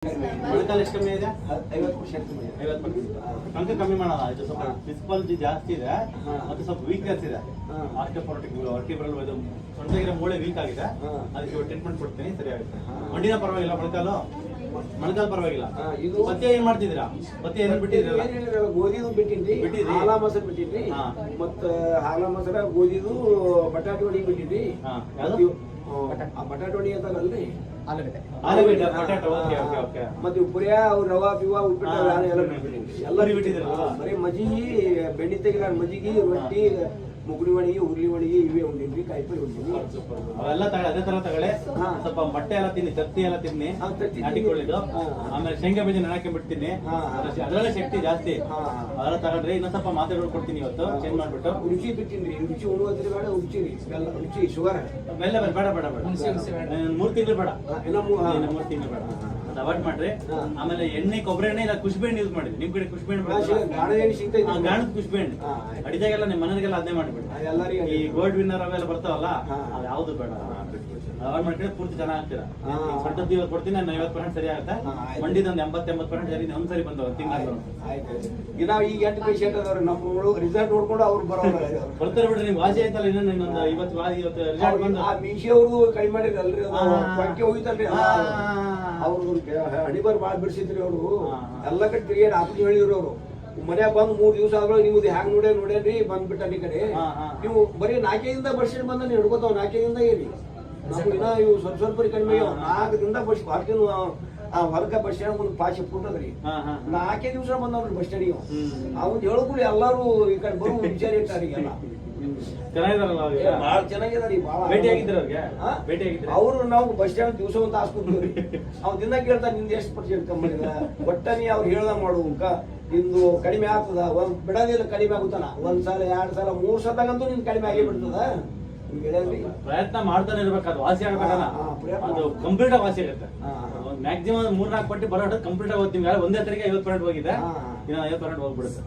ಮೊಳಕಾಲು ಎಷ್ಟು ಕಮ್ಮಿ ಇದೆ? 50% ಕಮ್ಮಿ ಇದೆ. 50% ಅಂಕ ಕಮ್ಮಿ ಮಾಡೋಣ. ಇದು ಸ್ವಲ್ಪ ಫಿಸಿಕಾಲಜಿ ಜಾಸ್ತಿ ಇದೆ ಮತ್ತೆ ಸ್ವಲ್ಪ ವೀಕ್ನೆಸ್ ಇದೆ. ಆಸ್ಟಿಯೋಪೊರೋಟಿಕ್ ವರ್ಟಿಬ್ರಲ್ ಇದು ಸೊಂಟಗಿರೋ ಮೂಳೆ ವೀಕ್ ಆಗಿದೆ. ಅದಕ್ಕೆ ಟ್ರೀಟ್ಮೆಂಟ್ ಕೊಡ್ತೀನಿ, ಸರಿ ಆಗುತ್ತೆ. ಮಂಡಿನ ಪರವಾಗಿಲ್ಲ, ಮೊಳಕಾಲು ಪರವಾಗಿಲ್ಲ. ಇದು ಮತ್ತೆ ಏನ್ ಮಾಡ್ತಿದ್ದೀರಾ? ಮತ್ತೆ ಏನ್ ಬಿಟ್ಟಿದ್ದೀರಾ? ಗೋಧಿದು ಬಿಟ್ಟಿದ್ರಿ, ಹಾಲ ಮೊಸರು ಬಿಟ್ಟಿದ್ರಿ, ಮತ್ತ ಹಾಲ ಮೊಸರ ಗೋಧಿದು ಬಟಾಟೆ ಹೊಡಿ ಬಿಟ್ಟಿದ್ರಿ. ಬಟಾಟೆ ಹೊಡಿ ಅಂತಲ್ರಿ, ಆಲೂಗಡ್ಡೆ ಬಟಾಟೆ. ಮತ್ತೆ ಪುರಿಯ ಅವ್ರ ರವಾ ಪಿವಾ ಉಪ್ಪಿಟ್ಟು ಎಲ್ಲ ಬಿಟ್ಟಿದ್ರಿ. ಎಲ್ಲ ಬಿಟ್ಟಿದ್ರು. ಬರೀ ಮಜ್ಜಿಗೆ, ಬೆಣ್ಣೆ ತೆಗಿಲಾರ ಮಜ್ಜಿಗೆ, ರೊಟ್ಟಿ, ಮುಗುಳಿ ಒಣಗಿ, ಉರ್ಲಿ ಒಣಗಿ ಇವೇ ಉಂಡಿದ್ವಿ. ಕಾಯಿಪಲ್ಲೆ ಉಂಡಿದ್ವಿ. ಅವೆಲ್ಲ ಅದೇ ತರ ತಗೊಳ್ಳಿ. ಸ್ವಲ್ಪ ಮೊಟ್ಟೆ ಎಲ್ಲ ತಿನ್ನಿ, ತತ್ತಿ ಎಲ್ಲ ತಿನ್ನಿ, ನಾಟಿಕೊಳ್ಳಿದ್ದು. ಆಮೇಲೆ ಶೇಂಗಾ ಬೀಜ ನೆನಕ್ಕೆ ಬಿಡ್ತೀನಿ, ಅದರಲ್ಲೇ ಶಕ್ತಿ ಜಾಸ್ತಿ. ಅದೆಲ್ಲ ತಗೊಂಡ್ರಿ. ಇನ್ನೊಂದ್ ಸ್ವಲ್ಪ ಮಾತ್ರೆಗಳು ಕೊಡ್ತೀನಿ ಇವತ್ತು, ಚೇಂಜ್ ಮಾಡ್ಬಿಟ್ಟು. ರುಚಿ ಬಿಟ್ಟಿನ್ರಿ, ರುಚಿ ಉಣ್ಣುವಂತ್ರಿ ಬೇಡ, ರುಚಿ ರೀ, ರುಚಿ ಶುಗರ್ ಬೆಲ್ಲ ಬೇಡ 3 ತಿಂಗಳು ಬೇಡ, 3 ತಿಂಗಳು ಬೇಡ, ಅದು ಅವಾಯ್ಡ್ ಮಾಡ್ರಿ. ಆಮೇಲೆ ಎಣ್ಣೆ, ಕೊಬ್ಬರಿ ಎಣ್ಣೆ ಇಲ್ಲ, ಕುಷ್ಬೆ ಎಣ್ಣೆ ಯೂಸ್ ಮಾಡಿದ್ರಿ. ನಿಮ್ ಕಡೆ ಕುಷ್ಬೆ ಎಣ್ಣೆ ಗಾಣದ ಕುಷ್ಬೆ ಎಣ್ಣೆ ಅಡಿದಾಗೆಲ್ಲ ನಿಮ್ಮ ಮನೆಗೆಲ್ಲ ಅದನ್ನೇ ಮಾಡಿಬಿಡಿ. ಈ ಗೋಲ್ಡ್ ವಿನ್ನರ್ ಅವೆಲ್ಲ ಬರ್ತಾವಲ್ಲ, ಅದು ಯಾವ್ದು ಬೇಡ, ಅವಾಯ್ಡ್ ಮಾಡ್ಕೊಂಡ್ರೆ ಪೂರ್ತಿ ಚೆನ್ನಾಗ್ತೀರಾ. ಸೊಂಟದ್ದು ಇವತ್ತು ಕೊಡ್ತೀನಿ, ನಾನು 50% ಸರಿ ಆಗುತ್ತೆ. ಮಂಡಿದೊಂದು 80-80% ಸರಿ, ಒಂದ್ಸರಿ ಬಂದವ ತಿಂಗಳು. ನಾವು ಈಗ 8 ಪೇಷಂಟ್ ಅದಾವ್ರಿ, ನಮ್ಮ ರಿಸಲ್ಟ್ ನೋಡ್ಕೊಂಡು ಅವ್ರು ಬರ್ತಾರೆ ಬಿಡ್ರಿ. ನಿಮ್ ವಾಸಿ ಆಯ್ತಲ್ಲ, ಇನ್ನೊಂದು ಇವತ್ತು ರಿಸಲ್ಟ್ ಬಂದು ಮೀಶಿ ಅವ್ರದ್ದು ಕಡಿಮೆ ಮಾಡಿದ್ರಲ್ರಿ, ಪಂಕೆ ಹೋಗಿತ್ತಲ್ರಿ. ಅವ್ರದ್ದು ಹಣಿಬಾರ್ ಬಾಳ್ ಬಿಡಿಸಿದ್ರಿ. ಅವರು ಎಲ್ಲ ಕಡೆ ತಿರುಗಾಡಿ ಆಪರೇಷನ್ ಹೇಳಿದ್ರು. ಅವರು ಮನ್ಯಾಗ ಬಂದ್ 3 ದಿವಸ ಆದ್ರೂ ನಿಮ್ದು ಹ್ಯಾಂಗ್ ನೋಡ್ಯಾನ್ರಿ ಬಂದ್ಬಿಟ್ಟ ಈ ಕಡೆ. ನೀವು ಬರೀ 4ರಿಂದ ಬರ್ಷನ್ ಬಂದ ನೀವು ಹಿಡ್ಕೋತಾವ. 4ರಿಂದ ಏರಿ ನಮ್ಗೆ ಇನ್ನ ಇವು ಸ್ವಲ್ಪ ಕಡಿಮೆ 4ದಿಂದ ಬರ್ಷ ಬಾಕಿನ ಹೊರಗ ಬಸ್ ಸ್ಟ್ಯಾಂಡ್ ಒಂದು ಪಾಶೆ ಪುಟ್ಟದ್ರಿ. 4 ದಿವಸ ಬಂದವ್ರಿ ಬಸ್ ಸ್ಟ್ಯಾಂಡಿಗೆ. ಅವ್ನು ಹೇಳಕ್ಕೂ ಎಲ್ಲಾರು ಈ ಕಡೆ ಬರೋ ವಿಚಾರ ಇಟ್ಟಾರಿಗೆಲ್ಲ. ಬಹಳ ಚೆನ್ನಾಗಿದಾರಿ. ಅವ್ರು ನಾವು ಬಸ್ ಸ್ಟ್ಯಾಂಡ್ ದಿವಸ ಅಂತ ಹಾಸ್ಕೊತೀವ್ರಿ. ಅವ್ನ ದಿನ ಕೇಳ್ತಾನೆ, ನಿಂದ ಎಷ್ಟು ಪರ್ಸೆಂಟ್ ಕಮ್ಮಿ ಇದೆ, ಒಟ್ಟನಿ ಅವ್ರು ಹೇಳ್ದ ಮಾಡುವಂಕ ನಿಂದು ಕಡಿಮೆ ಆಗ್ತದ. ಒಂದ್ ಬಿಡೋದಿಲ್ಲ, ಕಡಿಮೆ ಆಗುತ್ತಾನ. 1 ಸಲ 2 ಸಲ 3 ಸಲಗಂತೂ ನಿನ್ ಕಡಿಮೆ ಆಗೇ ಬಿಡ್ತದ. ಪ್ರಯತ್ನ ಮಾಡ್ತಾನೆ ಇರ್ಬೇಕು, ಅದು ವಾಸಿ ಆಗಬೇಕಲ್ಲ. ಅದು ಕಂಪ್ಲೀಟ್ ಆಗಿ ವಾಸಿ ಆಗುತ್ತೆ. ಮ್ಯಾಕ್ಸಿಮಮ್ 3-4 ಪಟ್ಟಿ ಬರೋ ಕಂಪ್ಲೀಟ್ ಆಗಿ ಹೋಗ್ತೀವಿ. ಒಂದೇ ತರಿಗೆ 50% ಹೋಗಿದೆ, ಇನ್ನು 50% ಹೋಗ್ಬಿಡುತ್ತೆ.